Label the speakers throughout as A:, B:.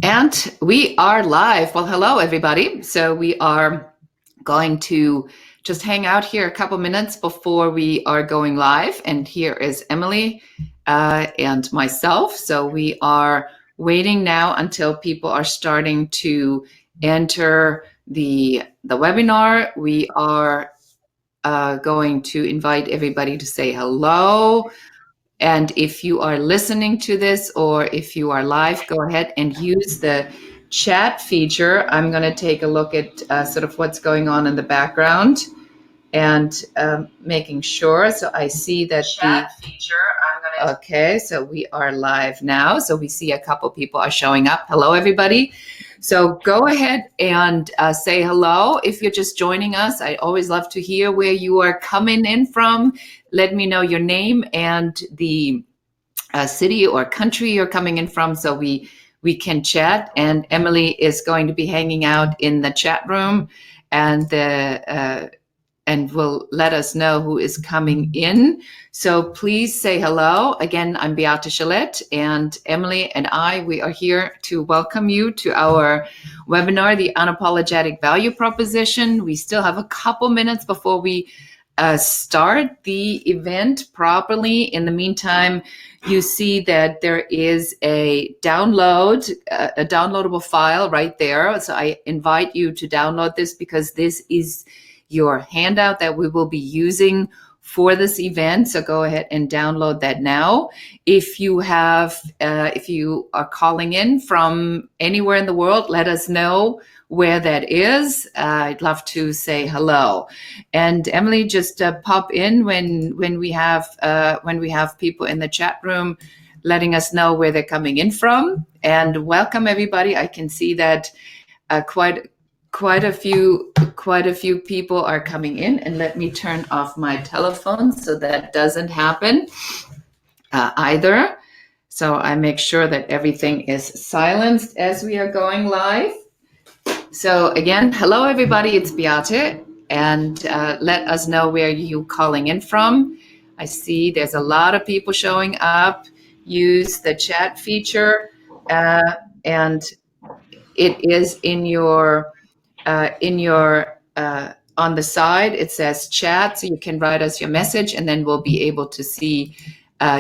A: And we are live. Well, hello, everybody. So we are going to just hang out here a couple minutes before we are going live. And here is Emily and myself. So we are waiting now until people are starting to enter the webinar. We are going to invite everybody to say hello. And if you are listening to this or if you are live, go ahead and use the chat feature. I'm going to take a look at sort of what's going on in the background and making sure. So I see that chat feature. Okay, so we are live now. So we see a couple people are showing up. Hello, everybody. So go ahead and say hello. If you're just joining us, I always love to hear where you are coming in from. Let me know your name and the city or country you're coming in from so we can chat. And Emily is going to be hanging out in the chat room and will let us know who is coming in. So please say hello. Again, I'm Beate Chelette, and Emily and we are here to welcome you to our webinar, the Unapologetic Value Proposition. We still have a couple minutes before we start the event properly. In the meantime, you see that there is a downloadable file right there. So I invite you to download this because this is your handout that we will be using for this event. So go ahead and download that now. If you are calling in from anywhere in the world, let us know where that is. I'd love to say hello. And Emily, just pop in when we have people in the chat room letting us know where they're coming in from. And welcome everybody. I can see that quite a few people are coming in, and let me turn off my telephone so that doesn't happen either. So I make sure that everything is silenced as we are going live. So again, hello everybody, it's Beate, and let us know where you're calling in from. I see there's a lot of people showing up. Use the chat feature, and it is in your on the side, it says chat, so you can write us your message and then we'll be able to see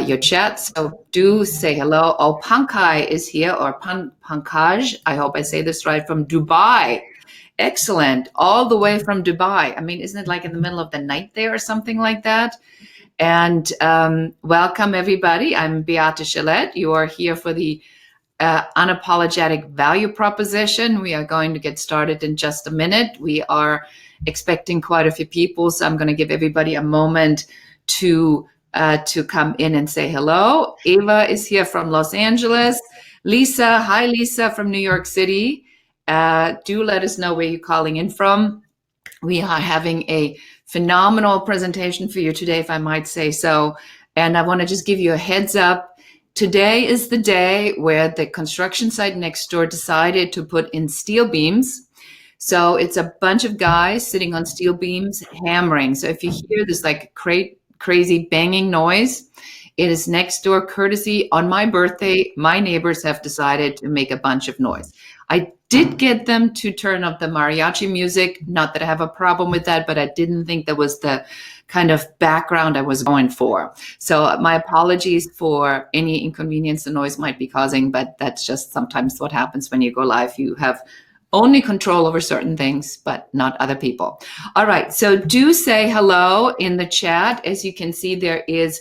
A: your chat. So do say hello. Oh, Pankaj is here, or Pankaj, I hope I say this right, from Dubai. Excellent. All the way from Dubai. I mean, isn't it like in the middle of the night there or something like that? And welcome everybody. I'm Beate Chelette. You are here for the Unapologetic Value Proposition. We are going to get started in just a minute. We are expecting quite a few people, so I'm going to give everybody a moment to come in and say hello. Eva is here from Los Angeles. Lisa, hi Lisa from New York City. Do let us know where you're calling in from. We are having a phenomenal presentation for you today, if I might say so. And I want to just give you a heads up. Today is the day where the construction site next door decided to put in steel beams. So it's a bunch of guys sitting on steel beams hammering. So if you hear this like crazy banging noise, it is next door courtesy on my birthday. My neighbors have decided to make a bunch of noise. I did get them to turn up the mariachi music. Not that I have a problem with that, but I didn't think that was the kind of background I was going for. So my apologies for any inconvenience the noise might be causing, but that's just sometimes what happens when you go live. You have only control over certain things, but not other people. All right, so do say hello in the chat. As you can see, there is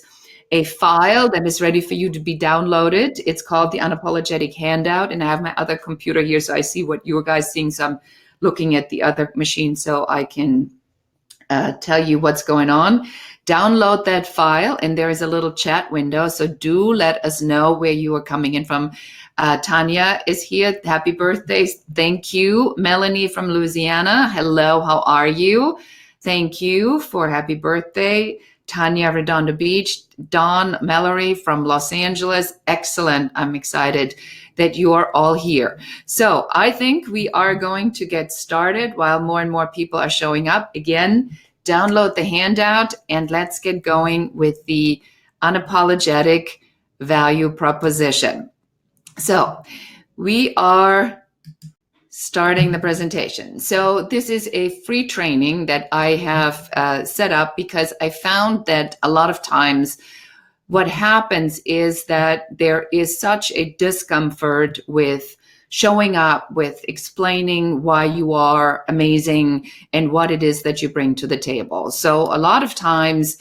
A: a file that is ready for you to be downloaded. It's called the Unapologetic Handout, and I have my other computer here, so I see what you guys seeing. So I'm looking at the other machine so I can tell you what's going on. Download that file, and there is a little chat window. So do let us know where you are coming in from. Tanya is here. Happy birthday. Thank you. Melanie from Louisiana. Hello, how are you? Thank you for happy birthday. Tanya, Redondo Beach. Dawn Mallory from Los Angeles. Excellent. I'm excited that you are all here. So I think we are going to get started while more and more people are showing up. Again, download the handout and let's get going with the Unapologetic Value Proposition. So We are starting the presentation. So this is a free training that I have set up because I found that a lot of times what happens is that there is such a discomfort with showing up, with explaining why you are amazing and what it is that you bring to the table. So a lot of times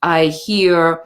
A: I hear,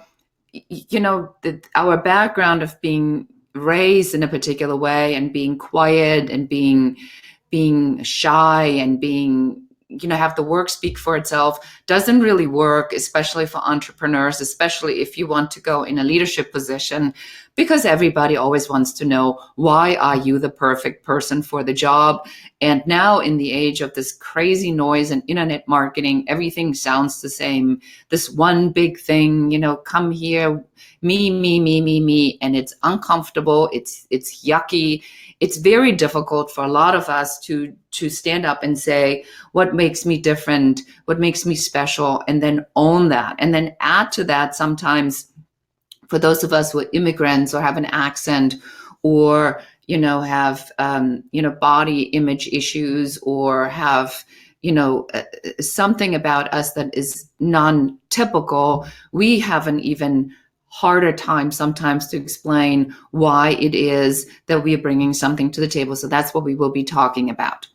A: our background of being raised in a particular way and being quiet and being shy and being, have the work speak for itself doesn't really work, especially for entrepreneurs, especially if you want to go in a leadership position, because everybody always wants to know, why are you the perfect person for the job? And now in the age of this crazy noise and internet marketing, everything sounds the same. This one big thing, come here, me, and it's uncomfortable. It's yucky. It's very difficult for a lot of us to stand up and say, what makes me different, what makes me special, and then own that. And then add to that, sometimes for those of us who are immigrants or have an accent or, have, body image issues or have, something about us that is non-typical, we have an even harder time sometimes to explain why it is that we are bringing something to the table. So that's what we will be talking about.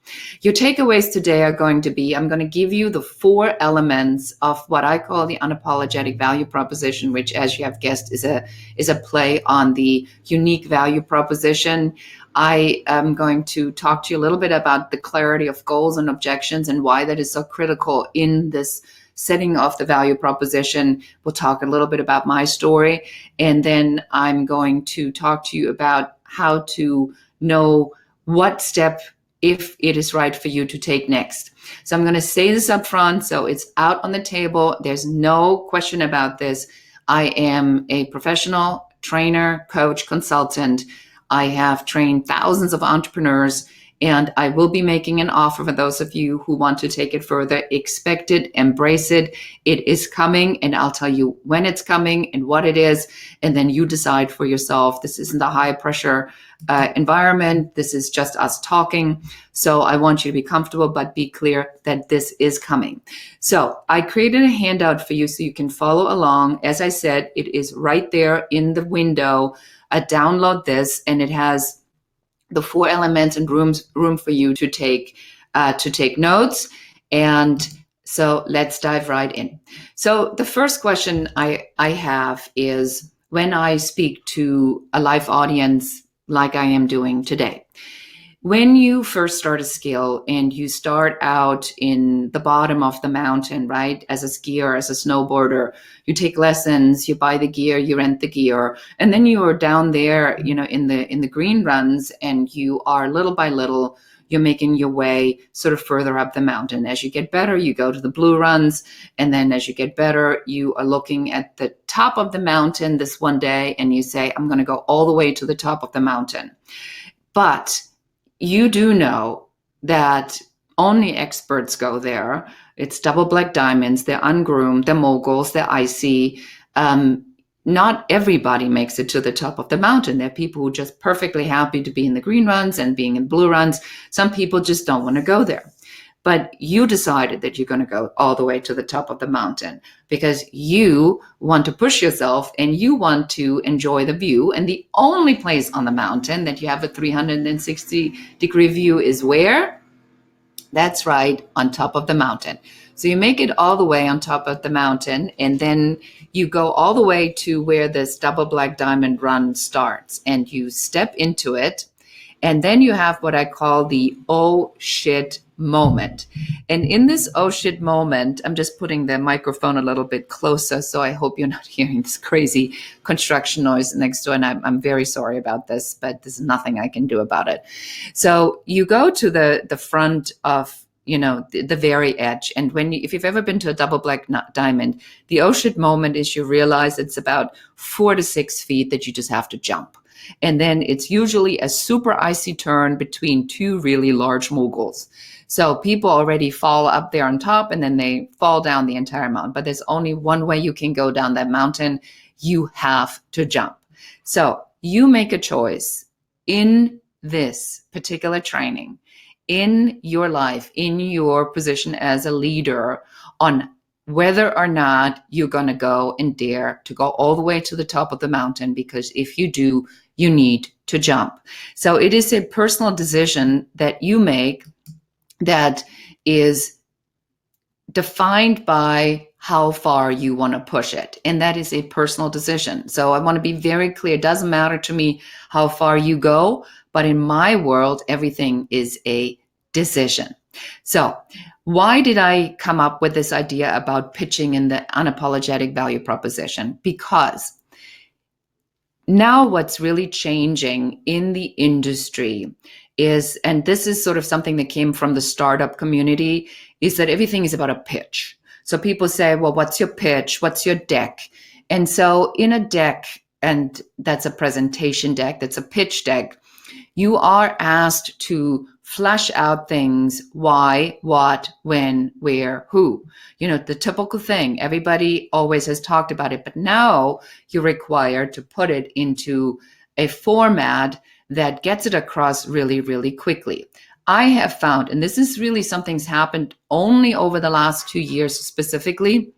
A: Your takeaways today are going to be, I'm going to give you the 4 elements of what I call the unapologetic value proposition, which, as you have guessed, is a play on the unique value proposition. I am going to talk to you a little bit about the clarity of goals and objections and why that is so critical in this setting of the value proposition. We'll talk a little bit about my story, and then I'm going to talk to you about how to know what step, if it is right for you, to take next. So I'm going to say this up front, so it's out on the table. There's no question about this. I am a professional trainer, coach, consultant. I have trained thousands of entrepreneurs, and I will be making an offer for those of you who want to take it further. Expect it, embrace it. It is coming, and I'll tell you when it's coming and what it is, and then you decide for yourself. This isn't a high pressure environment. This is just us talking. So I want you to be comfortable, but be clear that this is coming. So I created a handout for you so you can follow along. As I said, it is right there in the window. Download this, and it has the 4 elements and room for you to take notes. And so let's dive right in. So the first question I have is, when I speak to a live audience like I am doing today, when you first start a skill and you start out in the bottom of the mountain, right, as a skier, as a snowboarder, you take lessons, you buy the gear, you rent the gear, and then you are down there, in the green runs, and you are little by little, you're making your way sort of further up the mountain. As you get better, you go to the blue runs, and then as you get better, you are looking at the top of the mountain this one day, and you say, I'm going to go all the way to the top of the mountain. But you do know that only experts go there. It's double black diamonds. They're ungroomed. They're moguls. They're icy. Not everybody makes it to the top of the mountain. There are people who are just perfectly happy to be in the green runs and being in blue runs. Some people just don't want to go there. But you decided that you're going to go all the way to the top of the mountain because you want to push yourself and you want to enjoy the view. And the only place on the mountain that you have a 360-degree view is where? That's right, on top of the mountain. So you make it all the way on top of the mountain, and then you go all the way to where this double black diamond run starts, and you step into it. And then you have what I call the oh shit moment. And in this oh shit moment, I'm just putting the microphone a little bit closer, so I hope you're not hearing this crazy construction noise next door. And I'm very sorry about this, but there's nothing I can do about it. So you go to the front of, the very edge. And if you've ever been to a double black diamond, the oh shit moment is you realize it's about 4 to 6 feet that you just have to jump. And then it's usually a super icy turn between 2 really large moguls. So people already fall up there on top and then they fall down the entire mountain. But there's only one way you can go down that mountain. You have to jump. So you make a choice in this particular training in your life, in your position as a leader, on whether or not you're going to go and dare to go all the way to the top of the mountain, because if you do, you need to jump. So it is a personal decision that you make that is defined by how far you want to push it. And that is a personal decision. So I want to be very clear. It doesn't matter to me how far you go, but in my world, everything is a decision. So why did I come up with this idea about pitching in the unapologetic value proposition? Because now what's really changing in the industry is, and this is sort of something that came from the startup community, is that everything is about a pitch. So people say, well, what's your pitch? What's your deck? And so in a deck, and that's a presentation deck, that's a pitch deck, you are asked to flesh out things: why, what, when, where, who. You know, the typical thing. Everybody always has talked about it, but now you're required to put it into a format that gets it across really, really quickly. I have found, and this is really something's happened only over the last 2 years specifically,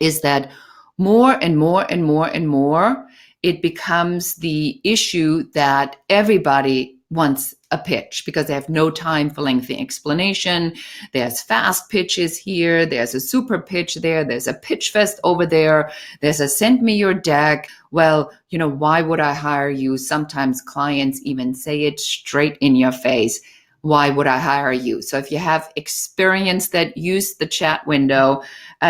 A: is that more and more and more and more, it becomes the issue that everybody wants a pitch because they have no time for lengthy explanation. There's fast pitches here. There's a super pitch there. There's a pitch fest over there. There's a send me your deck. Well, you know, why would I hire you? Sometimes clients even say it straight in your face. Why would I hire you? So if you have experience that, use the chat window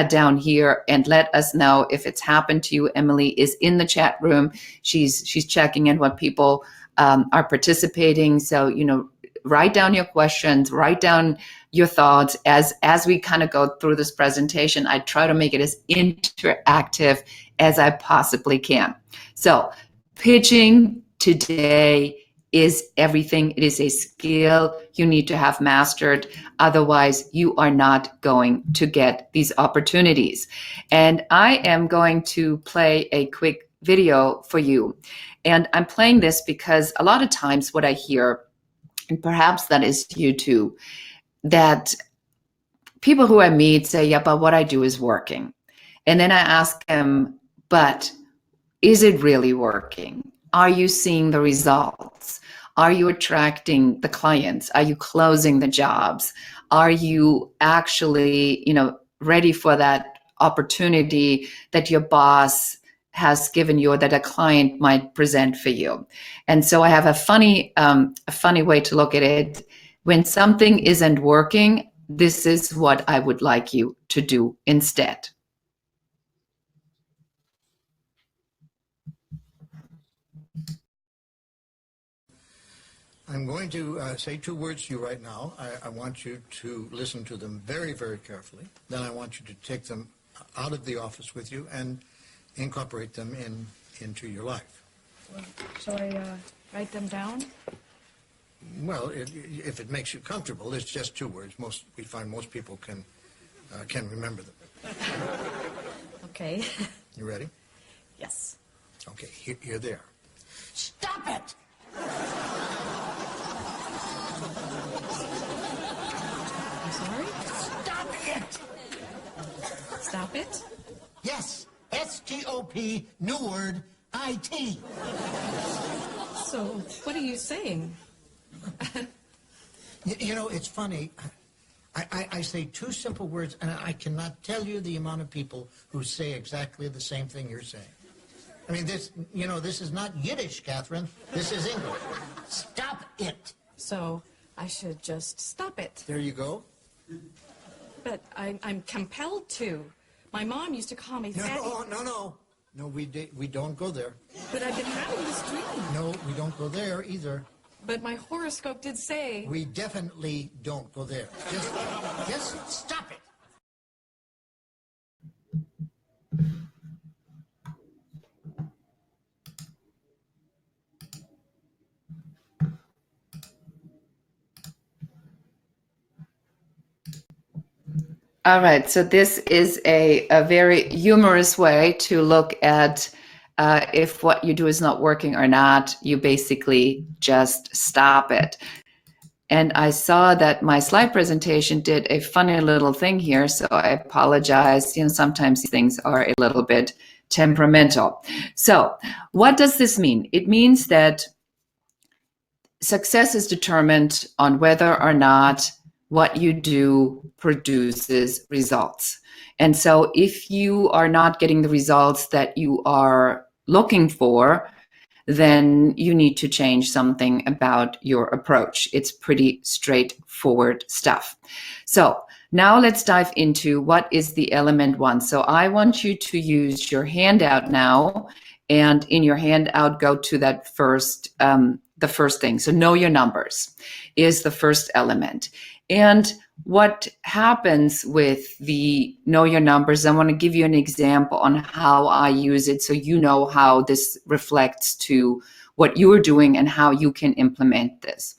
A: down here and let us know if it's happened to you. Emily is in the chat room. She's checking in what people are participating. So, you know, write down your questions, write down your thoughts as we kind of go through this presentation. I try to make it as interactive as I possibly can. So pitching today is everything. It is a skill you need to have mastered. Otherwise, you are not going to get these opportunities. And I am going to play a quick video for you. And I'm playing this because a lot of times what I hear, and perhaps that is you too, that people who I meet say, yeah, but what I do is working. And then I ask them, but is it really working? Are you seeing the results? Are you attracting the clients? Are you closing the jobs? Are you actually, you know, ready for that opportunity that your boss has given you or that a client might present for you? And so I have a funny way to look at it. When something isn't working, this is what I would like you to do instead.
B: I'm going to say 2 words to you right now. I want you to listen to them very, very carefully. Then I want you to take them out of the office with you and incorporate them into your life.
C: Well, shall I write them down?
B: Well, if it makes you comfortable, it's just 2 words. We find most people can remember them.
C: Okay.
B: You ready?
C: Yes.
B: Okay, here they are. Stop it!
C: I'm sorry?
B: Stop it!
C: Stop it?
B: Yes, S-T-O-P, new word, I-T.
C: So, what are you saying?
B: You know, it's funny. I say 2 simple words, and I cannot tell you the amount of people who say exactly the same thing you're saying. I mean, this is not Yiddish, Catherine. This is English. Stop it.
C: So, I should just stop it.
B: There you go.
C: But I'm compelled to. My mom used to call me fatty.
B: No. No, we don't go there.
C: But I've been having this dream.
B: No, we don't go there either.
C: But my horoscope did say...
B: We definitely don't go there. Just stop it.
A: All right, so this is a very humorous way to look at if what you do is not working or not, you basically just stop it. And I saw that my slide presentation did a funny little thing here, so I apologize. Sometimes these things are a little bit temperamental. So what does this mean? It means that success is determined on whether or not what you do produces results. And so if you are not getting the results that you are looking for, then you need to change something about your approach. It's pretty straightforward stuff. So now let's dive into what is the element one. So I want you to use your handout now, and in your handout, go to that the first thing. So know your numbers is the first element. And what happens with the know your numbers, I want to give you an example on how I use it so you know how this reflects to what you are doing and how you can implement this.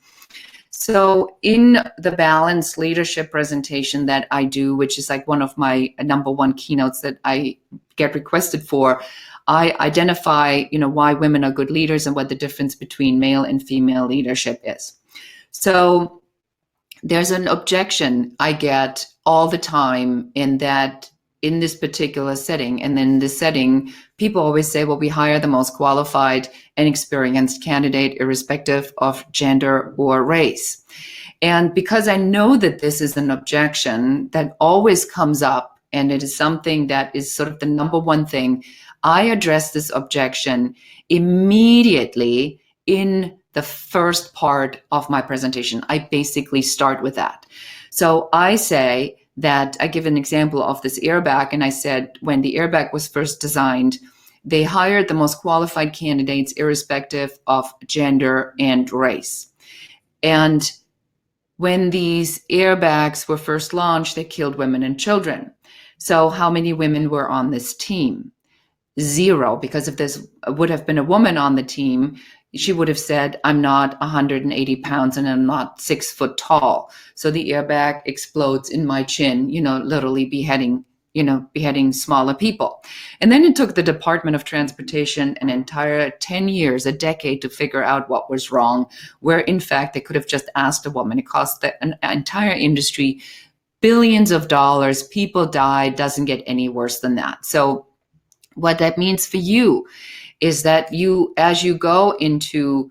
A: So in the balanced leadership presentation that I do, which is like one of my number one keynotes that I get requested for, I identify, why women are good leaders and what the difference between male and female leadership is. So there's an objection I get all the time in this particular setting. And in this setting, people always say, well, we hire the most qualified and experienced candidate, irrespective of gender or race. And because I know that this is an objection that always comes up, and it is something that is sort of the number one thing, I address this objection immediately in the first part of my presentation. I basically start with that. So I say that I give an example of this airbag, and I said when the airbag was first designed, they hired the most qualified candidates irrespective of gender and race. And when these airbags were first launched, they killed women and children. So how many women were on this team? 0, because if this would have been a woman on the team, she would have said, I'm not 180 pounds and I'm not 6 foot tall. So the airbag explodes in my chin, literally beheading smaller people. And then it took the Department of Transportation an entire 10 years, a decade, to figure out what was wrong, where in fact they could have just asked a woman. It cost an entire industry billions of dollars. People died, doesn't get any worse than that. So what that means for you is that you, as you go into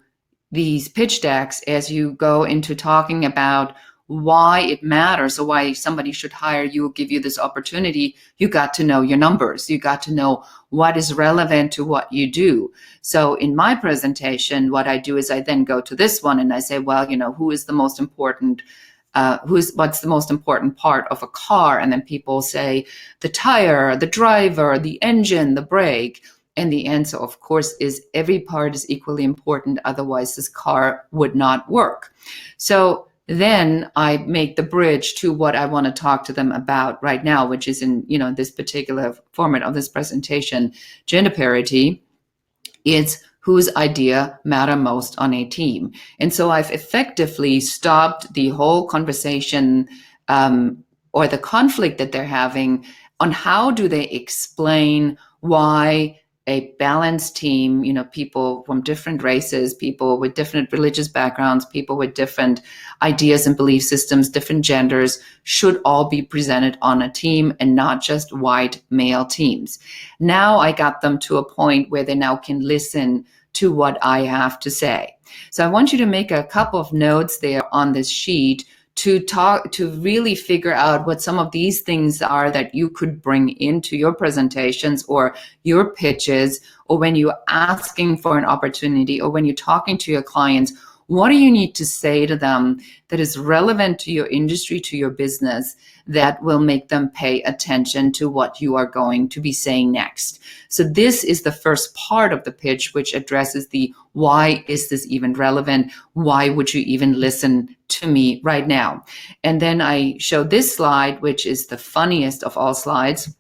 A: these pitch decks, as you go into talking about why it matters or why somebody should hire you, give you this opportunity, you got to know your numbers. You got to know what is relevant to what you do. So in my presentation, what I do is I then go to this one and I say, well, who is the most important what's the most important part of a car? And then people say the tire, the driver, the engine, the brake. And the answer, of course, is every part is equally important. Otherwise, this car would not work. So then I make the bridge to what I want to talk to them about right now, which is in this particular format of this presentation, gender parity. It's whose idea matter most on a team. And so I've effectively stopped the whole conversation or the conflict that they're having on how do they explain why a balanced team, people from different races, people with different religious backgrounds, people with different ideas and belief systems, different genders, should all be presented on a team and not just white male teams. Now I got them to a point where they now can listen to what I have to say. So I want you to make a couple of notes there on this sheet to really figure out what some of these things are that you could bring into your presentations or your pitches, or when you're asking for an opportunity, or when you're talking to your clients. What do you need to say to them that is relevant to your industry, to your business, that will make them pay attention to what you are going to be saying next? So this is the first part of the pitch, which addresses the why is this even relevant? Why would you even listen to me right now? And then I show this slide, which is the funniest of all slides,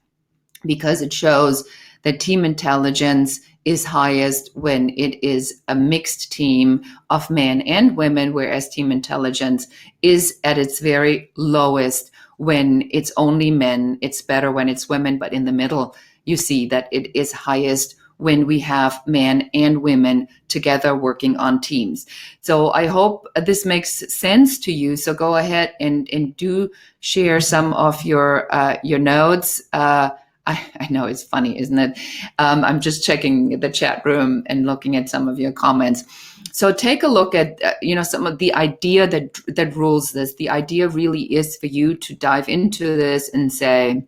A: because it shows that team intelligence is highest when it is a mixed team of men and women, whereas team intelligence is at its very lowest when it's only men. It's better when it's women, but in the middle, you see that it is highest when we have men and women together working on teams. So I hope this makes sense to you. So go ahead and do share some of your notes. I know it's funny, isn't it? I'm just checking the chat room and looking at some of your comments. So take a look at, some of the idea that rules this. The idea really is for you to dive into this and say,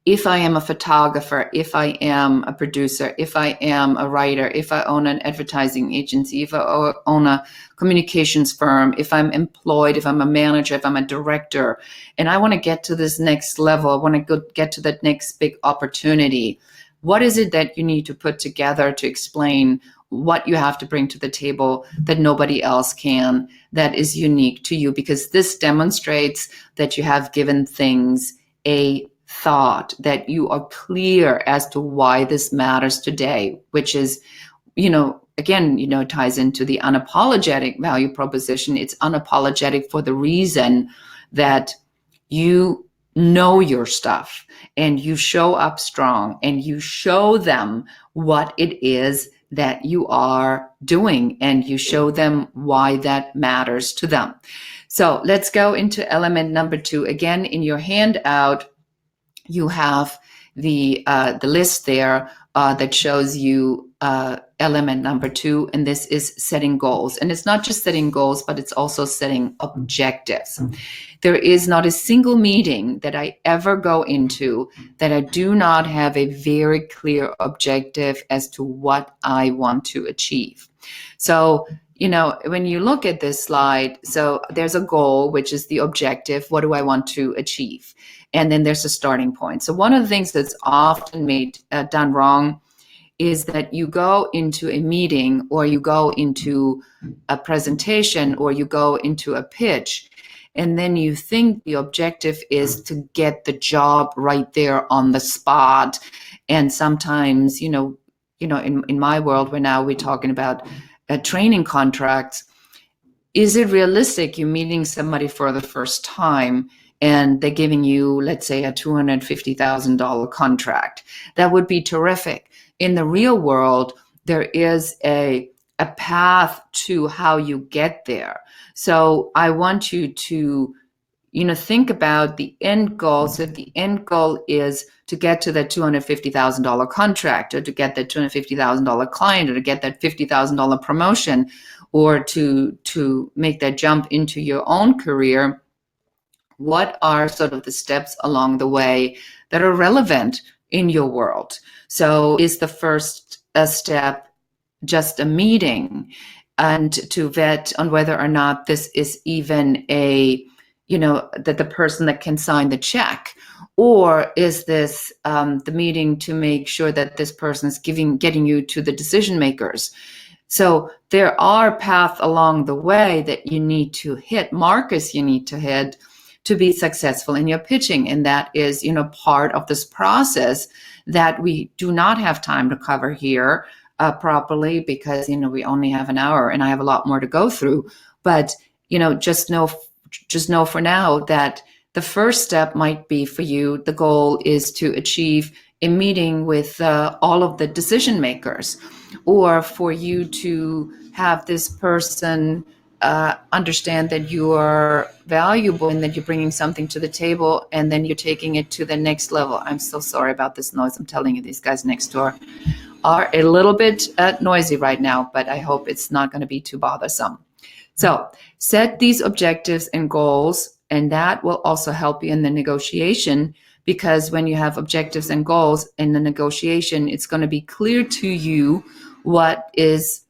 A: if I am a photographer, if I am a producer, if I am a writer, if I own an advertising agency, if I own a communications firm, if I'm employed, if I'm a manager, if I'm a director, and I want to get to this next level, I want to get to that next big opportunity, what is it that you need to put together to explain what you have to bring to the table that nobody else can, that is unique to you? Because this demonstrates that you have given things a thought, that you are clear as to why this matters today, which is, again, ties into the unapologetic value proposition. It's unapologetic for the reason that you know your stuff and you show up strong and you show them what it is that you are doing and you show them why that matters to them. So let's go into element number 2. Again, in your handout, you have the list there that shows you element number 2, and this is setting goals. And it's not just setting goals, but it's also setting objectives. There is not a single meeting that I ever go into that I do not have a very clear objective as to what I want to achieve. So, when you look at this slide, so there's a goal, which is the objective. What do I want to achieve? And then there's a starting point. So one of the things that's often done wrong is that you go into a meeting or you go into a presentation or you go into a pitch, and then you think the objective is to get the job right there on the spot. And sometimes, in my world, we're talking about training contracts. Is it realistic? You're meeting somebody for the first time and they're giving you, let's say, a $250,000 contract. That would be terrific. In the real world, there is a path to how you get there. So I want you to, think about the end goal. So if the end goal is to get to that $250,000 contract, or to get that $250,000 client, or to get that $50,000 promotion, or to make that jump into your own career, what are sort of the steps along the way that are relevant in your world? So is the first step just a meeting and to vet on whether or not this is even that the person that can sign the check? Or is this the meeting to make sure that this person is getting you to the decision makers? So there are paths along the way that you need to hit, markers you need to hit to be successful in your pitching. And that is, part of this process that we do not have time to cover here properly because, we only have an hour and I have a lot more to go through. But, just know for now that the first step might be for you, the goal is to achieve a meeting with all of the decision makers, or for you to have this person understand that you are valuable and that you're bringing something to the table, and then you're taking it to the next level. I'm so sorry about this noise. I'm telling you, these guys next door are a little bit noisy right now, but I hope it's not going to be too bothersome. So set these objectives and goals, and that will also help you in the negotiation, because when you have objectives and goals in the negotiation, it's going to be clear to you what is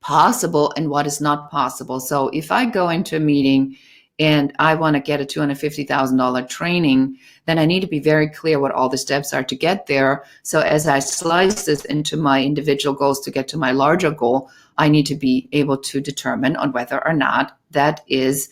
A: possible and what is not possible. So if I go into a meeting and I want to get a $250,000 training, then I need to be very clear what all the steps are to get there. So as I slice this into my individual goals to get to my larger goal, I need to be able to determine on whether or not that is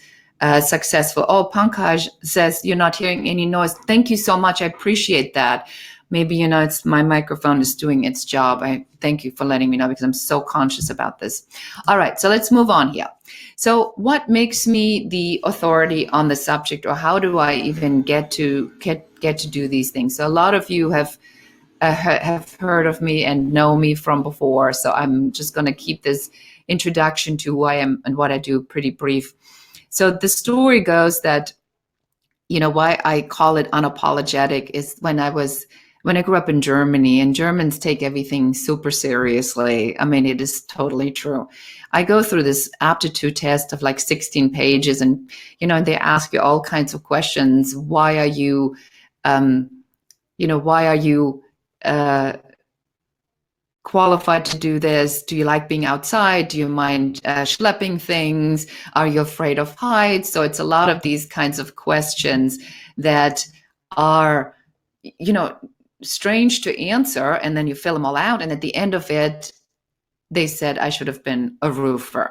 A: successful. Oh, Pankaj says you're not hearing any noise. Thank you so much. I appreciate that. Maybe, it's my microphone is doing its job. I thank you for letting me know, because I'm so conscious about this. All right, so let's move on here. So what makes me the authority on the subject, or how do I even get to do these things? So a lot of you have have heard of me and know me from before. So I'm just going to keep this introduction to who I am and what I do pretty brief. So the story goes that, why I call it unapologetic is when I grew up in Germany, and Germans take everything super seriously. I mean, it is totally true. I go through this aptitude test of like 16 pages, and, they ask you all kinds of questions. Why are you, why are you, qualified to do this? Do you like being outside? Do you mind schlepping things? Are you afraid of heights? So it's a lot of these kinds of questions that are, strange to answer. And then you fill them all out. And at the end of it, they said I should have been a roofer.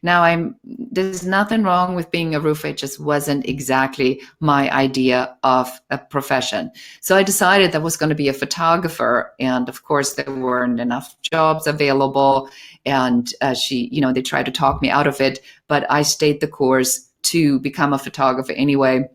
A: Now there's nothing wrong with being a roofer. It just wasn't exactly my idea of a profession. So I decided that I was going to be a photographer. And of course, there weren't enough jobs available. And they tried to talk me out of it. But I stayed the course to become a photographer anyway.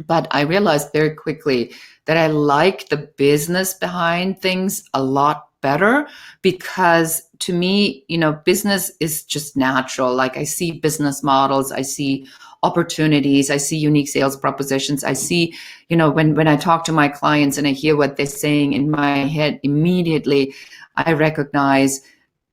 A: But I realized very quickly that I like the business behind things a lot better, because to me, business is just natural. Like I see business models, I see opportunities, I see unique sales propositions. I see, when I talk to my clients and I hear what they're saying in my head, immediately I recognize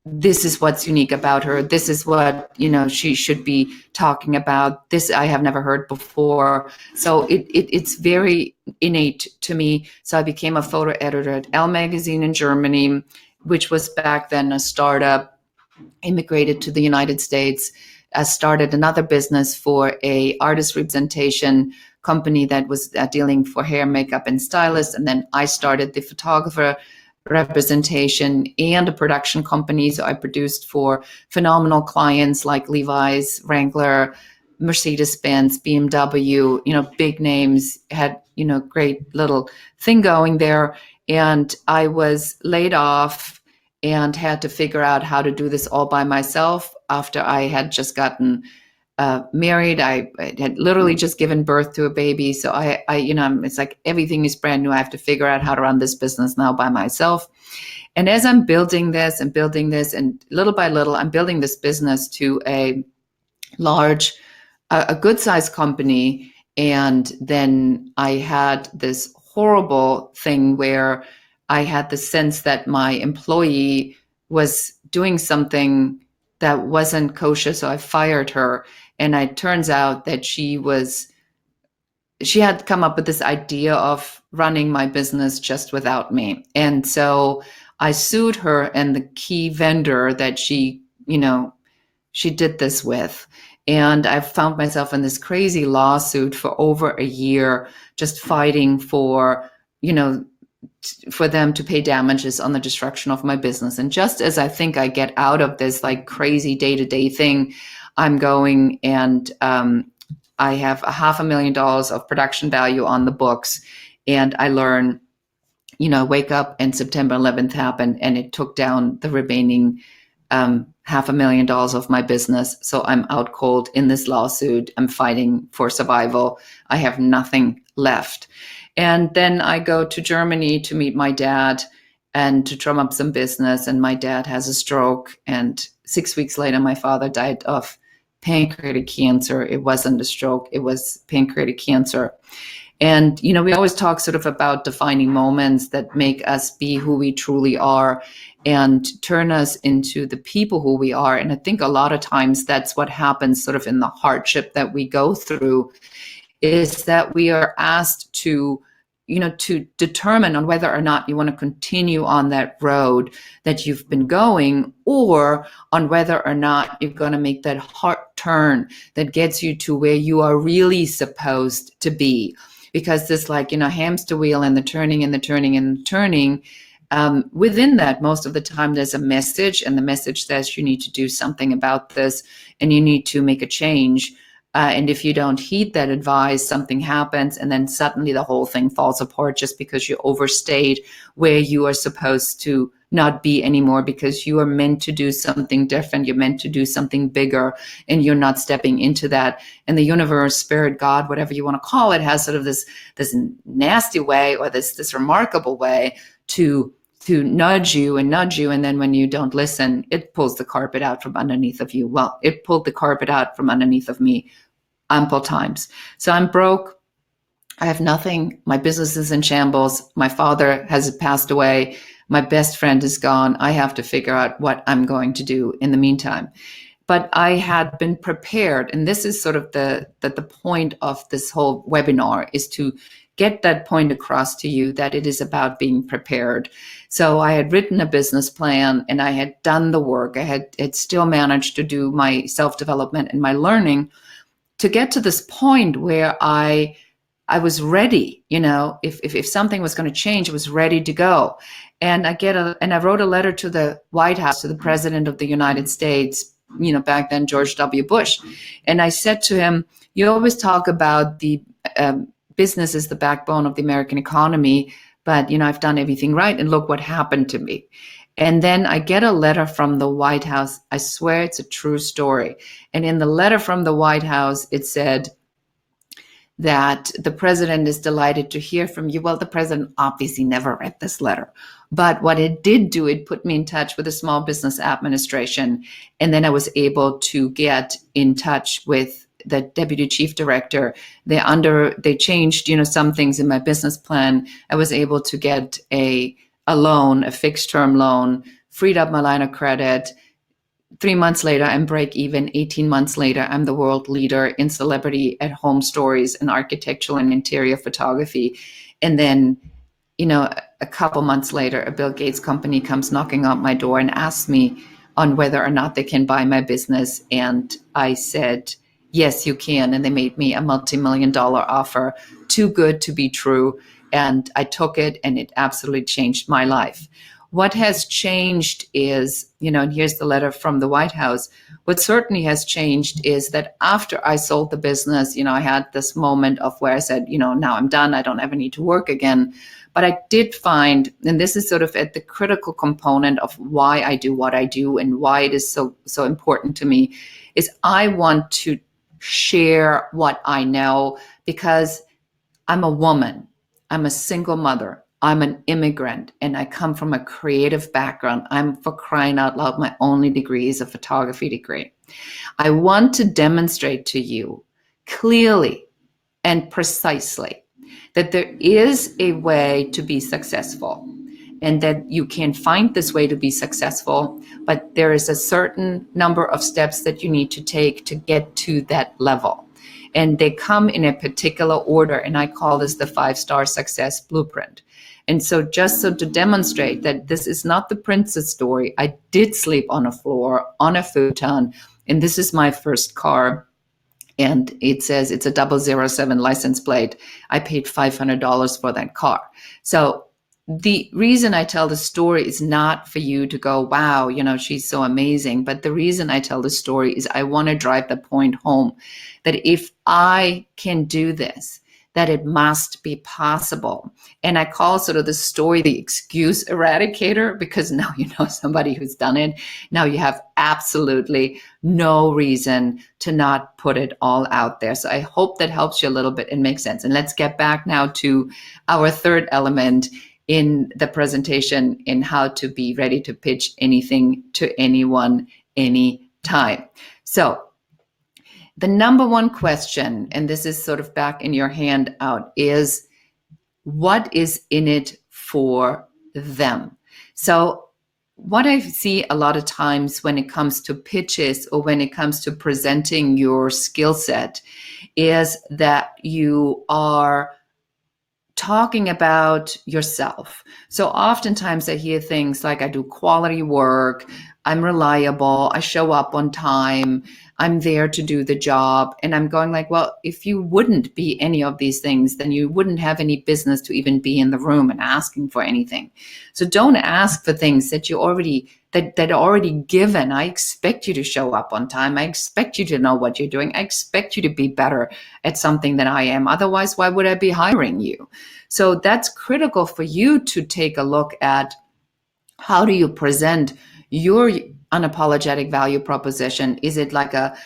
A: this is what's unique about her. This is what, she should be talking about. This I have never heard before. So it's very innate to me. So I became a photo editor at Elle magazine in Germany, which was back then a startup, immigrated to the United States. I started another business for a artist representation company that was dealing for hair, makeup, and stylists. And then I started the photographer representation and a production company. So I produced for phenomenal clients like Levi's, Wrangler, Mercedes-Benz, BMW, big names, had, great little thing going there. And I was laid off and had to figure out how to do this all by myself after I had just gotten married. I had literally just given birth to a baby. So I it's like everything is brand new. I have to figure out how to run this business now by myself. And as I'm building this and little by little, I'm building this business to a large, a good sized company. And then I had this horrible thing where I had the sense that my employee was doing something that wasn't kosher. So I fired her. And it turns out that she had come up with this idea of running my business just without me. And so I sued her and the key vendor that she did this with. And I found myself in this crazy lawsuit for over a year, just fighting for them to pay damages on the destruction of my business. And just as I think I get out of this like crazy day-to-day thing, I'm going and I have $500,000 of production value on the books. And I learn, wake up and September 11th happened and it took down the remaining $500,000 of my business. So I'm out cold in this lawsuit. I'm fighting for survival. I have nothing left. And then I go to Germany to meet my dad and to drum up some business. And my dad has a stroke. And 6 weeks later, my father died of pancreatic cancer. It wasn't a stroke. It was pancreatic cancer. And, we always talk sort of about defining moments that make us be who we truly are and turn us into the people who we are. And I think a lot of times that's what happens sort of in the hardship that we go through, is that we are asked to determine on whether or not you want to continue on that road that you've been going, or on whether or not you're going to make that hard turn that gets you to where you are really supposed to be. Because this hamster wheel and the turning and the turning and the turning, within that, most of the time there's a message, and the message says you need to do something about this and you need to make a change. And if you don't heed that advice, something happens, and then suddenly the whole thing falls apart just because you overstayed where you are supposed to not be anymore, because you are meant to do something different. You're meant to do something bigger, and you're not stepping into that. And the universe, spirit, God, whatever you want to call it, has sort of this nasty way, or this remarkable way to nudge you, and then when you don't listen, it pulls the carpet out from underneath of you. Well, it pulled the carpet out from underneath of me ample times. So I'm broke. I have nothing. My business is in shambles. My father has passed away. My best friend is gone. I have to figure out what I'm going to do in the meantime. But I had been prepared, and this is sort of the point of this whole webinar, is to get that point across to you that it is about being prepared. So I had written a business plan, and I had done the work. I had still managed to do my self-development and my learning to get to this point where I was ready. If something was going to change, I was ready to go. And I wrote a letter to the White House, to the President of the United States, back then, George W. Bush. And I said to him, you always talk about the business is the backbone of the American economy, but, I've done everything right, and look what happened to me. And then I get a letter from the White House. I swear it's a true story. And in the letter from the White House, it said that the president is delighted to hear from you. Well, the president obviously never read this letter. But what it did do, it put me in touch with the Small Business Administration. And then I was able to get in touch with the deputy chief director. They changed, some things in my business plan. I was able to get a loan, a fixed term loan, freed up my line of credit. 3 months later, I'm break even. 18 months later, I'm the world leader in celebrity at home stories and architectural and interior photography. And then, a couple months later, a Bill Gates company comes knocking on my door and asks me on whether or not they can buy my business. And I said, yes, you can. And they made me a multi-million-dollar offer, too good to be true. And I took it, and it absolutely changed my life. What has changed is, and here's the letter from the White House. What certainly has changed is that after I sold the business, I had this moment of where I said, now I'm done. I don't ever need to work again. But I did find, and this is sort of at the critical component of why I do what I do and why it is so important to me, is I want to share what I know, because I'm a woman. I'm a single mother. I'm an immigrant, and I come from a creative background. I'm, for crying out loud, my only degree is a photography degree. I want to demonstrate to you clearly and precisely that there is a way to be successful, and that you can find this way to be successful, but there is a certain number of steps that you need to take to get to that level. And they come in a particular order, and I call this the 5-star success blueprint. And so just so to demonstrate that this is not the princess story, I did sleep on a floor, on a futon, and this is my first car. And it says it's a 007 license plate. I paid $500 for that car. So the reason I tell the story is not for you to go, wow, she's so amazing. But the reason I tell the story is I want to drive the point home that if I can do this, that it must be possible. And I call sort of the story the excuse eradicator, because now you know somebody who's done it. Now you have absolutely no reason to not put it all out there. So I hope that helps you a little bit and makes sense. And let's get back now to our third element in the presentation, in how to be ready to pitch anything to anyone, anytime. So the number one question, and this is sort of back in your handout, is what is in it for them? So what I see a lot of times when it comes to pitches or when it comes to presenting your skill set is that you are talking about yourself. So oftentimes I hear things like, I do quality work, I'm reliable, I show up on time, I'm there to do the job. And I'm going like, well, if you wouldn't be any of these things, then you wouldn't have any business to even be in the room and asking for anything. So don't ask for things that you already that are already given. I expect you to show up on time. I expect you to know what you're doing. I expect you to be better at something than I am. Otherwise, why would I be hiring you? So that's critical for you to take a look at. How do you present your unapologetic value proposition? Is it like a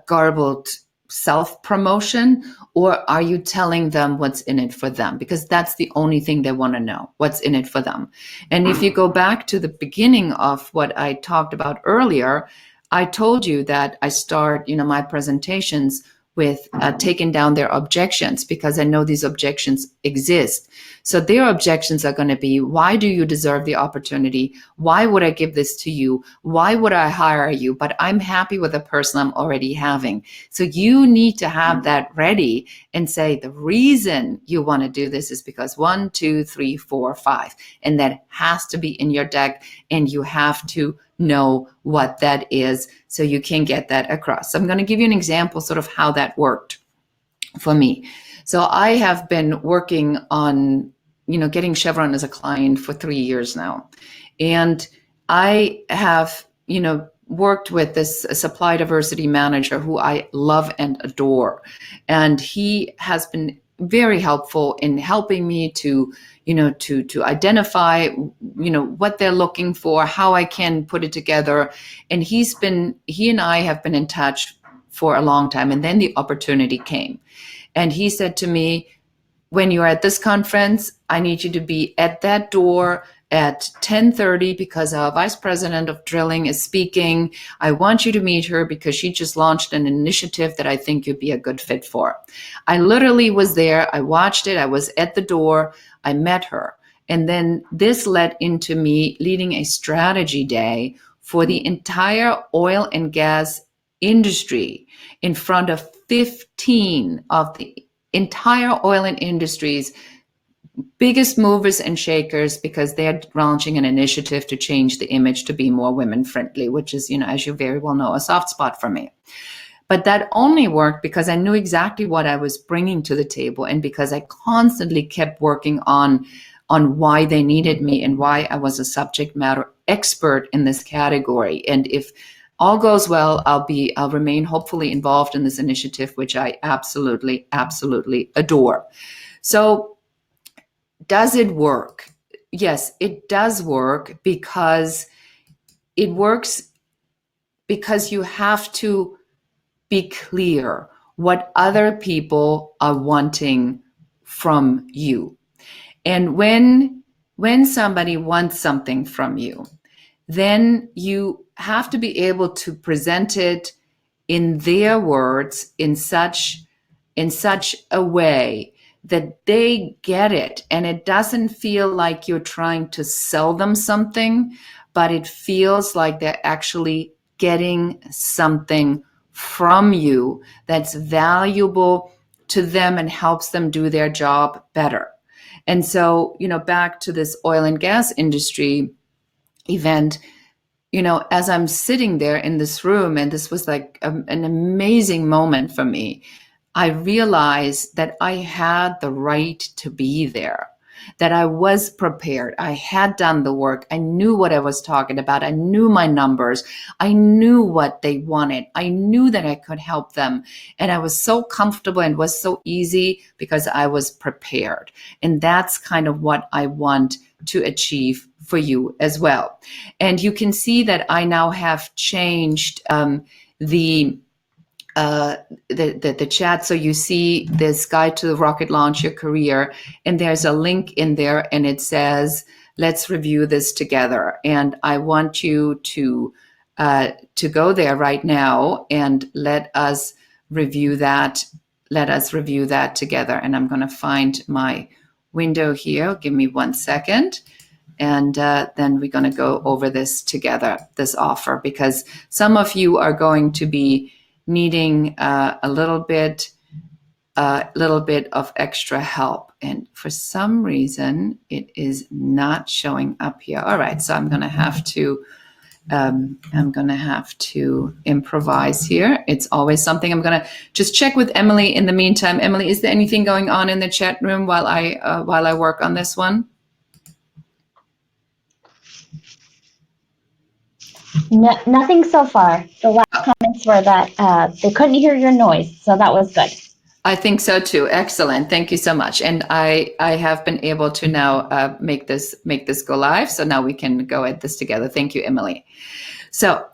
A: garbled self-promotion, or are you telling them what's in it for them? Because that's the only thing they want to know, what's in it for them. And if you go back to the beginning of what I talked about earlier, I told you that I start, my presentations with taking down their objections, because I know these objections exist. So their objections are going to be, why do you deserve the opportunity? Why would I give this to you? Why would I hire you? But I'm happy with the person I'm already having. So you need to have that ready and say, the reason you want to do this is because 1, 2, 3, 4, 5. And that has to be in your deck, and you have to know what that is so you can get that across. So I'm going to give you an example sort of how that worked for me. So I have been working on, getting Chevron as a client for 3 years now. And I have, worked with this supply diversity manager who I love and adore. And he has been very helpful in helping me to identify, what they're looking for, how I can put it together. And he and I have been in touch for a long time. And then the opportunity came. And he said to me, when you're at this conference, I need you to be at that door at 10:30 because our vice president of drilling is speaking. I want you to meet her because she just launched an initiative that I think you'd be a good fit for. I literally was there. I watched it. I was at the door. I met her. And then this led into me leading a strategy day for the entire oil and gas industry in front of 15 of the entire oil and industry's biggest movers and shakers, because they're launching an initiative to change the image to be more women friendly, which is, as you very well know, a soft spot for me. But that only worked because I knew exactly what I was bringing to the table, and because I constantly kept working on why they needed me and why I was a subject matter expert in this category. And if all goes well, I'll remain hopefully involved in this initiative, which I absolutely, absolutely adore. So does it work? Yes, it does work, because it works because you have to be clear what other people are wanting from you. And when somebody wants something from you, then you have to be able to present it in their words in such a way that they get it, and it doesn't feel like you're trying to sell them something, but it feels like they're actually getting something from you that's valuable to them and helps them do their job better. And so, back to this oil and gas industry event, as I'm sitting there in this room, and this was like an amazing moment for me, I realized that I had the right to be there, that I was prepared. I had done the work. I knew what I was talking about. I knew my numbers. I knew what they wanted. I knew that I could help them. And I was so comfortable, and it was so easy because I was prepared. And that's kind of what I want to achieve for you as well. And you can see that I now have changed the chat. So you see this guide to the rocket launch your career, and there's a link in there, and it says, let's review this together. And I want you to go there right now and let us review that. Let us review that together. And I'm going to find my window here. Give me 1 second. And then we're going to go over this together, this offer, because some of you are going to be needing a little bit of extra help. And for some reason, it is not showing up here. All right, so I'm going to have to improvise here. It's always something. I'm going to just check with Emily in the meantime. Emily, is there anything going on in the chat room while I work on this one?
D: No, nothing so far. The last comments were that they couldn't hear your noise, so that was good.
A: I think so too. Excellent. Thank you so much. And I have been able to now make this go live. So now we can go at this together. Thank you, Emily. So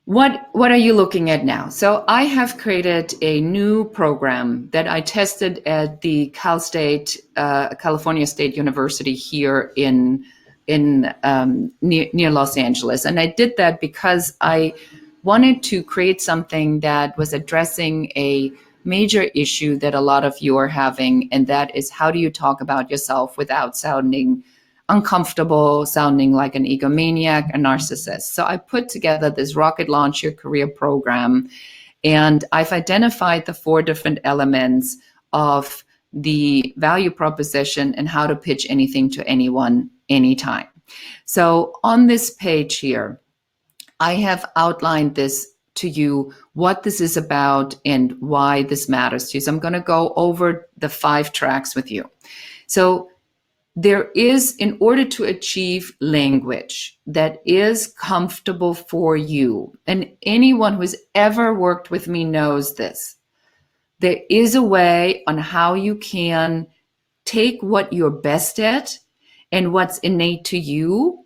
A: What are you looking at now? So I have created a new program that I tested at the California State University here in near Los Angeles, and I did that because I wanted to create something that was addressing a major issue that a lot of you are having, and that is, how do you talk about yourself without sounding uncomfortable, sounding like an egomaniac, a narcissist. So I put together this Rocket Launch Your Career program, and I've identified the 4 different elements of the value proposition and how to pitch anything to anyone, anytime. So on this page here, I have outlined this to you, what this is about and why this matters to you. So I'm going to go over the 5 tracks with you. So there is, in order to achieve language that is comfortable for you, and anyone who's ever worked with me knows this, there is a way on how you can take what you're best at and what's innate to you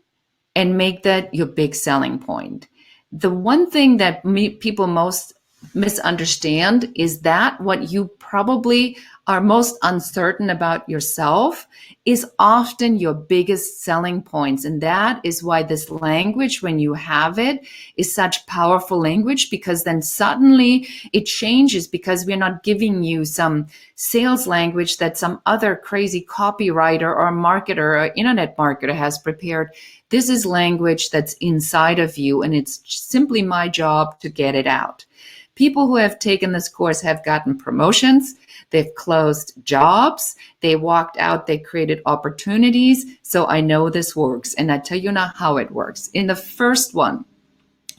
A: and make that your big selling point. The one thing that people most misunderstand is that what you probably are most uncertain about yourself is often your biggest selling points. And that is why this language, when you have it, is such powerful language, because then suddenly it changes, because we're not giving you some sales language that some other crazy copywriter or marketer or internet marketer has prepared. This is language that's inside of you, and it's simply my job to get it out. People who have taken this course have gotten promotions, they've closed jobs, they walked out, they created opportunities. So I know this works, and I tell you now how it works. In the first one,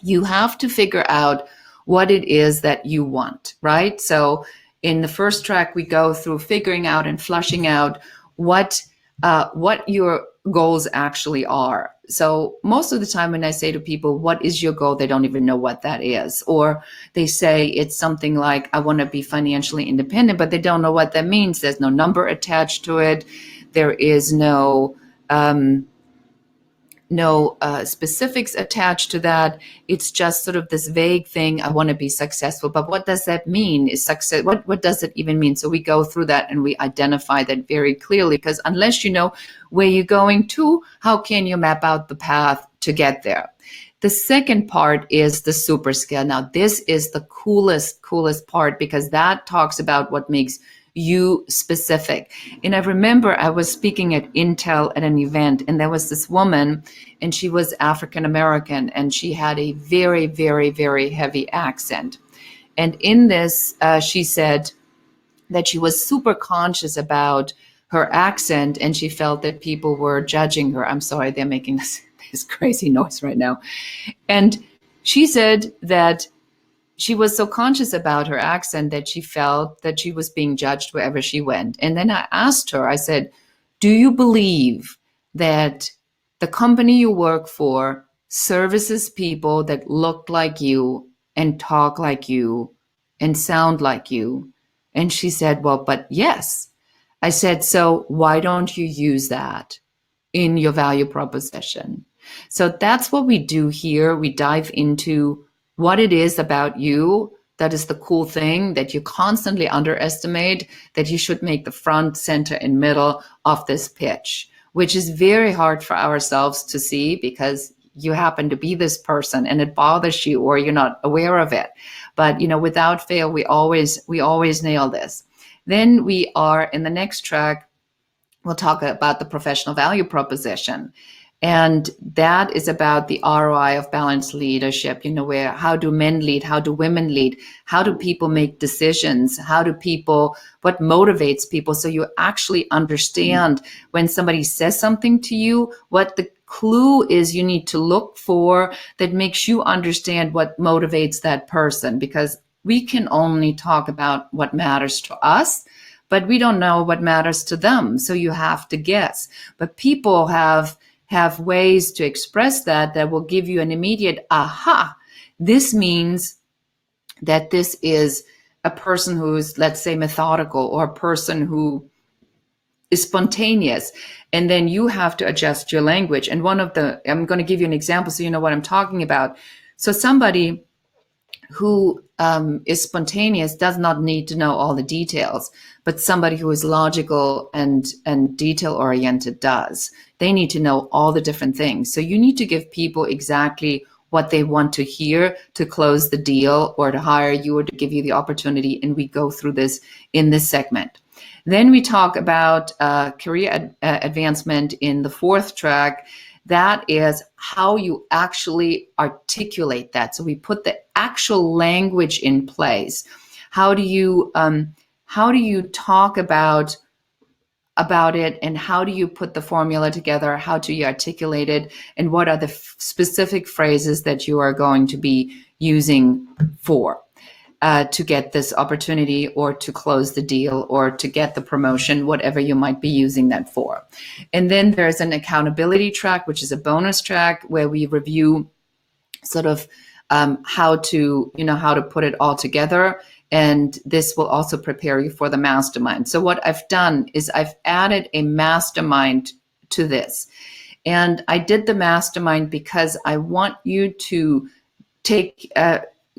A: you have to figure out what it is that you want, right? So in the first track, we go through figuring out and flushing out what your goals actually are. So most of the time when I say to people, what is your goal? They don't even know what that is. Or they say it's something like, I want to be financially independent, but they don't know what that means. There's no number attached to it. There is no specifics attached to that. It's just sort of this vague thing. I want to be successful, but what does that mean? Is success? What does it even mean? So we go through that and we identify that very clearly, because unless you know where you're going to, how can you map out the path to get there? The second part is the super skill. Now, this is the coolest part, because that talks about what makes you specific. And I remember I was speaking at Intel at an event, and there was this woman, and she was African American, and she had a very, very, very heavy accent. And in this, she said that she was super conscious about her accent, and she felt that people were judging her. I'm sorry, they're making this crazy noise right now. And she said that she was so conscious about her accent that she felt that she was being judged wherever she went. And then I asked her, I said, do you believe that the company you work for services people that look like you and talk like you and sound like you? And she said, well, but yes. I said, so why don't you use that in your value proposition? So that's what we do here. We dive into what it is about you that is the cool thing that you constantly underestimate, that you should make the front, center, and middle of this pitch, which is very hard for ourselves to see because you happen to be this person and it bothers you or you're not aware of it. But, without fail, we always nail this. Then we are in the next track, we'll talk about the professional value proposition. And that is about the ROI of balanced leadership, where how do men lead? How do women lead? How do people make decisions? What motivates people? So you actually understand when somebody says something to you, what the clue is you need to look for that makes you understand what motivates that person, because we can only talk about what matters to us, but we don't know what matters to them. So you have to guess. But people have ways to express that will give you an immediate aha. This means that this is a person who's, let's say, methodical, or a person who is spontaneous. And then you have to adjust your language. And I'm going to give you an example so you know what I'm talking about. So somebody who is spontaneous does not need to know all the details, but somebody who is logical and detail oriented does. They need to know all the different things. So you need to give people exactly what they want to hear to close the deal or to hire you or to give you the opportunity. And we go through this in this segment. Then we talk about career advancement in the fourth track. That is how you actually articulate that. So we put the actual language in place. How do you talk about it, and how do you put the formula together? How do you articulate it? And what are the specific phrases that you are going to be using for to get this opportunity or to close the deal or to get the promotion, whatever you might be using that for. And then there's an accountability track, which is a bonus track where we review sort of how to put it all together. And this will also prepare you for the mastermind. So what I've done is I've added a mastermind to this. And I did the mastermind because I want you to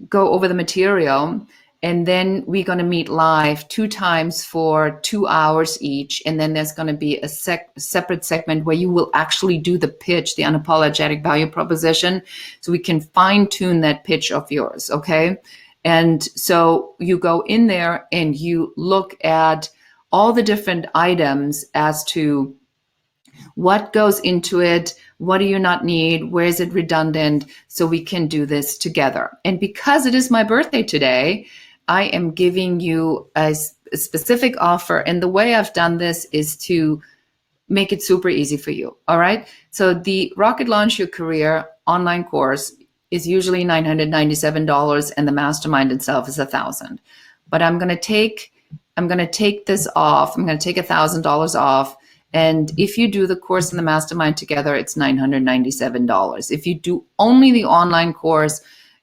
A: go over the material, and then we're going to meet live 2 times for 2 hours each. And then there's going to be a separate segment where you will actually do the pitch, the unapologetic value proposition, so we can fine tune that pitch of yours. Okay. And so you go in there and you look at all the different items as to what goes into it, what do you not need, where is it redundant, so we can do this together. And because it is my birthday today, I am giving you a specific offer. And the way I've done this is to make it super easy for you. All right. So the Rocket Launch Your Career online course is usually $997, and the mastermind itself is $1,000. But I'm going to take this off. I'm going to take $1,000 off. And if you do the course and the mastermind together, it's $997. If you do only the online course,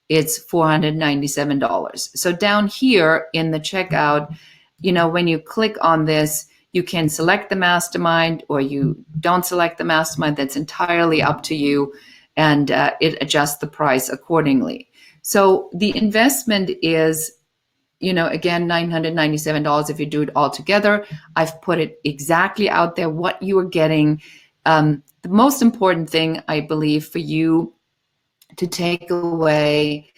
A: it's $497. So down here in the checkout, when you click on this, you can select the mastermind or you don't select the mastermind. That's entirely up to you. And it adjusts the price accordingly. So the investment is, again, $997 if you do it all together. I've put it exactly out there, what you are getting. The most important thing, I believe, for you to take away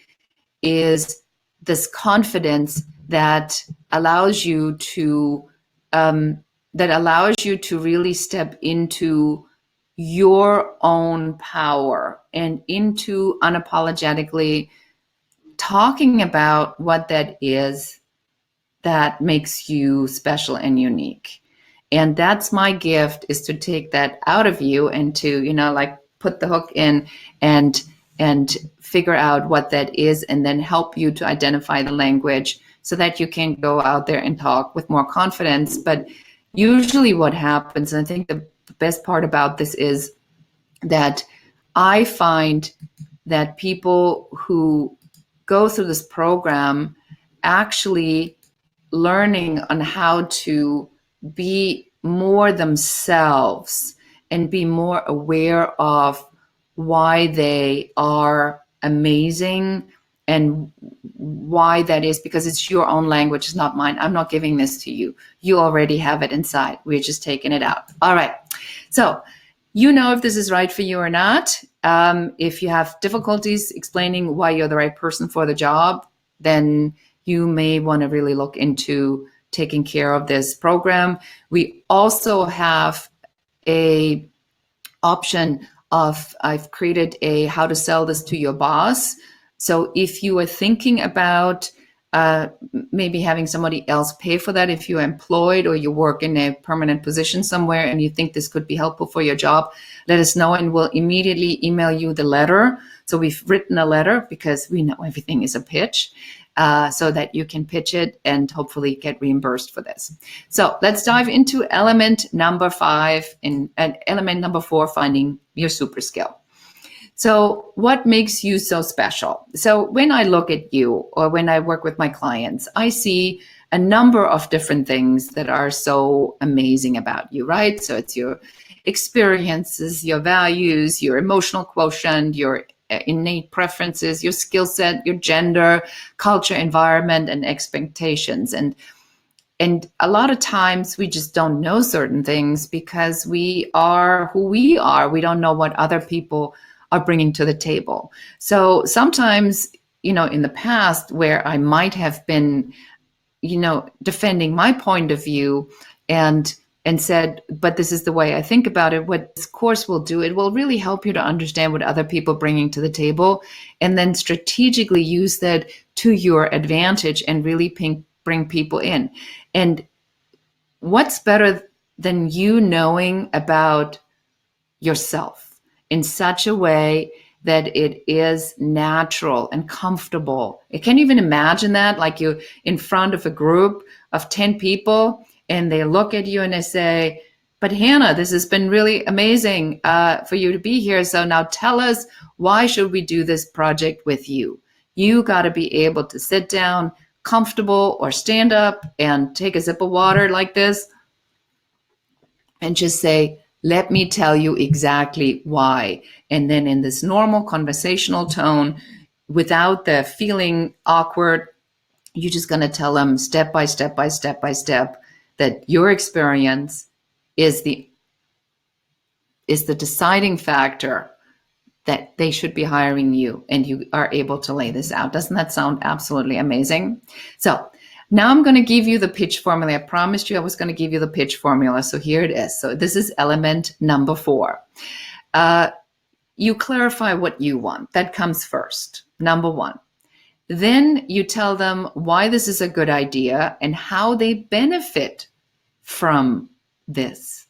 A: is this confidence that allows you to really step into your own power and into unapologetically talking about what that is that makes you special and unique. And that's my gift, is to take that out of you and to, put the hook in and figure out what that is, and then help you to identify the language so that you can go out there and talk with more confidence. But usually what happens, and I think the best part about this is that I find that people who go through this program actually learning on how to be more themselves and be more aware of why they are amazing and why that is, because it's your own language, it's not mine. I'm not giving this to you. You already have it inside. We're just taking it out. All right. So if this is right for you or not. If you have difficulties explaining why you're the right person for the job, then you may want to really look into taking care of this program. We also have a option of, I've created a how to sell this to your boss. So if you are thinking about maybe having somebody else pay for that, if you're employed or you work in a permanent position somewhere and you think this could be helpful for your job, let us know and we'll immediately email you the letter. So we've written a letter because we know everything is a pitch, so that you can pitch it and hopefully get reimbursed for this. So let's dive into element number 5 and element number 4, finding your super skill. So what makes you so special? So when I look at you or when I work with my clients, I see a number of different things that are so amazing about you, right? So it's your experiences, your values, your emotional quotient, your innate preferences, your skill set, your gender, culture, environment, and expectations. And a lot of times we just don't know certain things because we are who we are. We don't know what other people are bringing to the table. So sometimes, in the past where I might have been, defending my point of view and said, but this is the way I think about it. What this course will do, it will really help you to understand what other people are bringing to the table and then strategically use that to your advantage and really bring people in. And what's better than you knowing about yourself in such a way that it is natural and comfortable? I can't even imagine that, like you're in front of a group of 10 people and they look at you and they say, but Hannah, this has been really amazing for you to be here. So now tell us, why should we do this project with you? You got to be able to sit down, comfortable, or stand up and take a sip of water like this and just say, let me tell you exactly why. And then in this normal conversational tone, without the feeling awkward, you're just going to tell them step by step by step by step that your experience is the deciding factor that they should be hiring you, and you are able to lay this out. Doesn't that sound absolutely amazing? So now I'm going to give you the pitch formula. I promised you I was going to give you the pitch formula. So here it is. So this is element number 4. You clarify what you want. That comes first, number 1. Then you tell them why this is a good idea and how they benefit from this,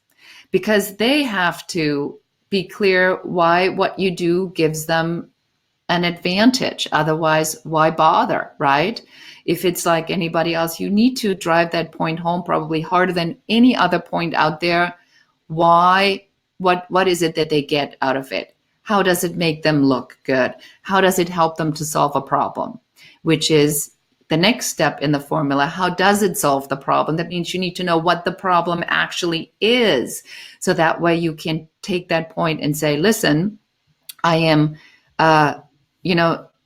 A: because they have to be clear why what you do gives them an advantage. Otherwise, why bother, right? If it's like anybody else, you need to drive that point home probably harder than any other point out there. Why? What is it that they get out of it? How does it make them look good? How does it help them to solve a problem? Which is the next step in the formula. How does it solve the problem? That means you need to know what the problem actually is. So that way you can take that point and say, listen, I am,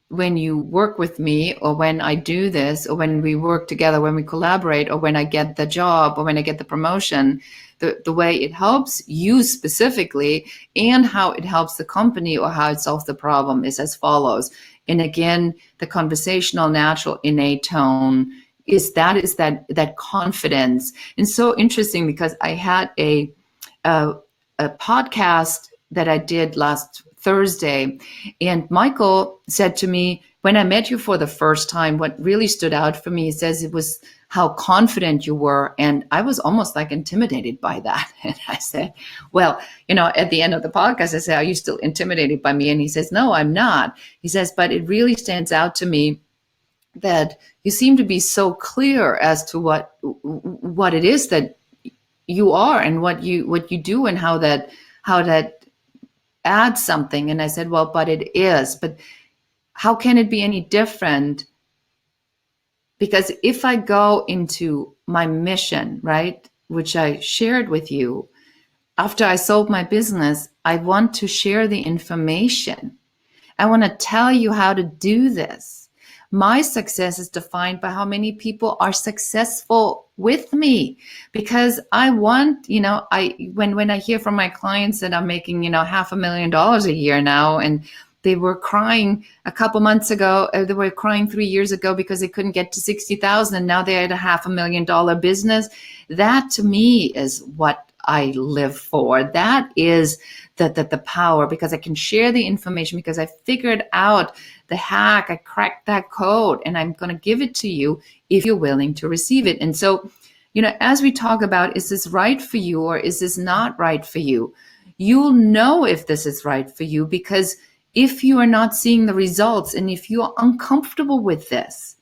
A: when you work with me, or when I do this, or when we work together, when we collaborate, or when I get the job, or when I get the promotion, the way it helps you specifically and how it helps the company or how it solves the problem is as follows. And again, the conversational, natural, innate tone is that confidence. And so interesting, because I had a podcast that I did last Thursday, and Michael said to me, when I met you for the first time, what really stood out for me, he says, it was how confident you were. And I was almost like intimidated by that. And I said, well, at the end of the podcast, I said, are you still intimidated by me? And he says, no, I'm not. He says, but it really stands out to me that you seem to be so clear as to what it is that you are and what you do and how that adds something. And I said, well, but it is. But how can it be any different? Because if I go into my mission, right, which I shared with you, after I sold my business, I want to share the information. I want to tell you how to do this. My success is defined by how many people are successful with me, because I want, when I hear from my clients that I'm making, $500,000 a year now, and they were crying a couple months ago. They were crying 3 years ago because they couldn't get to 60,000. And now they're at a $500,000 business. That to me is what I live for. That is the power, because I can share the information, because I figured out the hack. I cracked that code, and I'm going to give it to you if you're willing to receive it. And so, as we talk about, is this right for you or is this not right for you? You'll know if this is right for you, because if you are not seeing the results and if you're uncomfortable with this,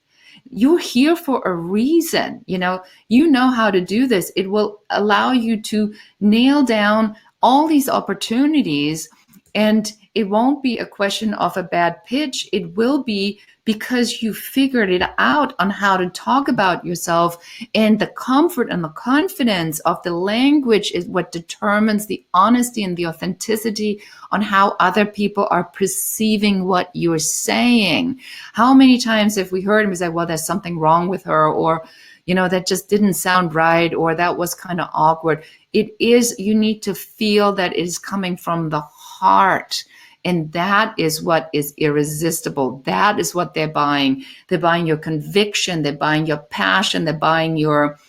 A: you're here for a reason. You know how to do this. It will allow you to nail down all these opportunities, and it won't be a question of a bad pitch. It will be because you figured it out on how to talk about yourself, and the comfort and the confidence of the language is what determines the honesty and the authenticity on how other people are perceiving what you're saying. How many times have we heard him say, well, there's something wrong with her, or, that just didn't sound right, or that was kind of awkward. It is, you need to feel that it is coming from the heart. And that is what is irresistible. That is what they're buying. They're buying your conviction. They're buying your passion. They're buying your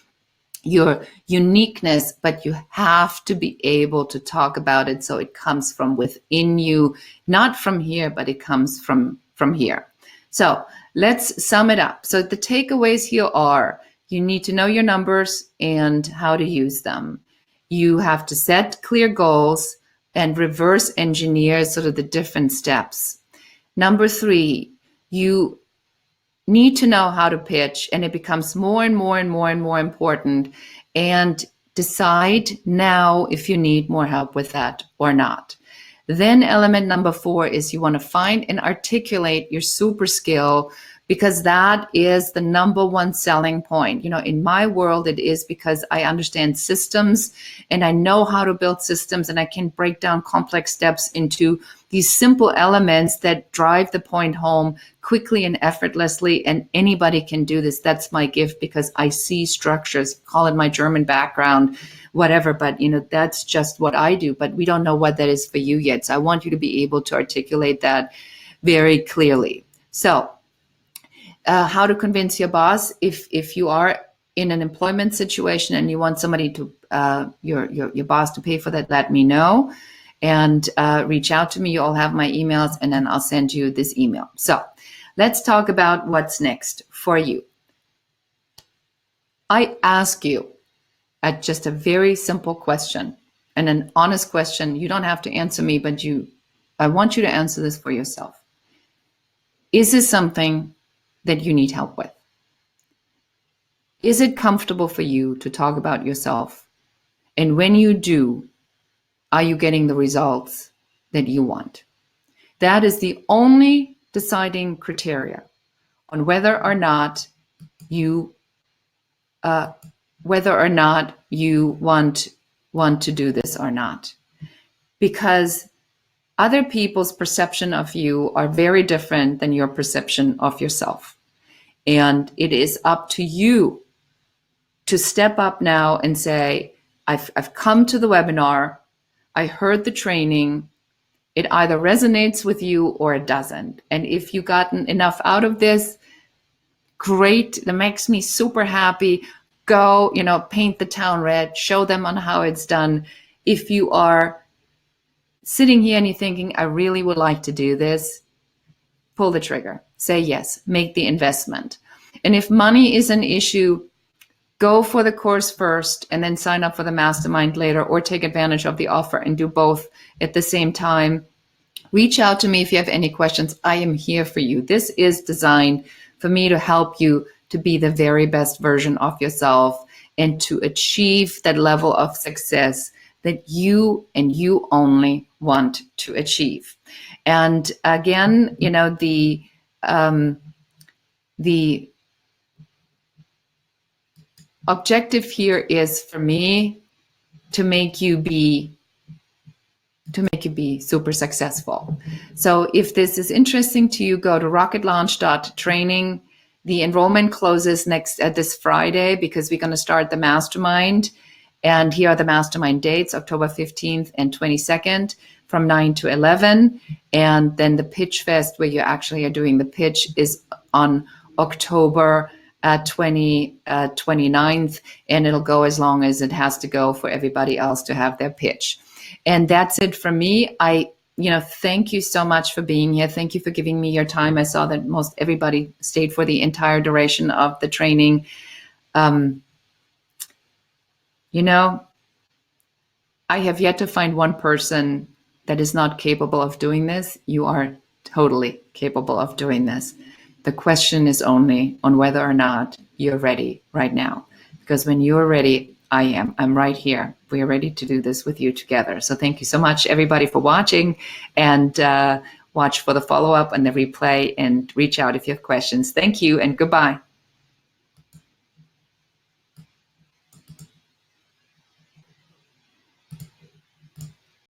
A: uniqueness, but you have to be able to talk about it so it comes from within you, not from here, but it comes from here. So let's sum it up. So the takeaways here are, you need to know your numbers and how to use them. You have to set clear goals and reverse engineer sort of the different steps. Number 3, you need to know how to pitch, and it becomes more and more and more and more important. And decide now if you need more help with that or not. Then element number 4 is you want to find and articulate your super skill, because that is the number one selling point. In my world, it is because I understand systems and I know how to build systems, and I can break down complex steps into these simple elements that drive the point home quickly and effortlessly. And anybody can do this. That's my gift, because I see structures, call it my German background, whatever, but that's just what I do. But we don't know what that is for you yet. So I want you to be able to articulate that very clearly. So how to convince your boss. If you are in an employment situation and you want somebody to your boss to pay for that, let me know and reach out to me. You all have my emails, and then I'll send you this email. So let's talk about what's next for you. I ask you at just a very simple question and an honest question. You don't have to answer me, but I want you to answer this for yourself. Is this something that you need help with? Is it comfortable for you to talk about yourself? And when you do, are you getting the results that you want? That is the only deciding criteria on whether or not you want to do this or not. Because other people's perception of you are very different than your perception of yourself. And it is up to you to step up now and say, I've come to the webinar, I heard the training, it either resonates with you or it doesn't. And if you've gotten enough out of this, great, that makes me super happy. Go, paint the town red, show them on how it's done. If you are sitting here and you're thinking, I really would like to do this, pull the trigger, say yes, make the investment. And if money is an issue, go for the course first and then sign up for the mastermind later, or take advantage of the offer and do both at the same time. Reach out to me if you have any questions. I am here for you. This is designed for me to help you to be the very best version of yourself and to achieve that level of success that you and you only want to achieve. And again, the objective here is for me to make you be super successful. So if this is interesting to you, go to rocketlaunch.training. The enrollment closes this Friday, because we're going to start the mastermind. And here are the mastermind dates: October 15th and 22nd from 9 to 11. And then the pitch fest, where you actually are doing the pitch, is on October 29th, and it'll go as long as it has to go for everybody else to have their pitch. And that's it from me. Thank you so much for being here. Thank you for giving me your time. I saw that most everybody stayed for the entire duration of the training. I have yet to find one person that is not capable of doing this. You are totally capable of doing this. The question is only on whether or not you're ready right now. Because when you're ready, I am. I'm right here. We are ready to do this with you together. So thank you so much, everybody, for watching, and watch for the follow-up and the replay, and reach out if you have questions. Thank you and goodbye.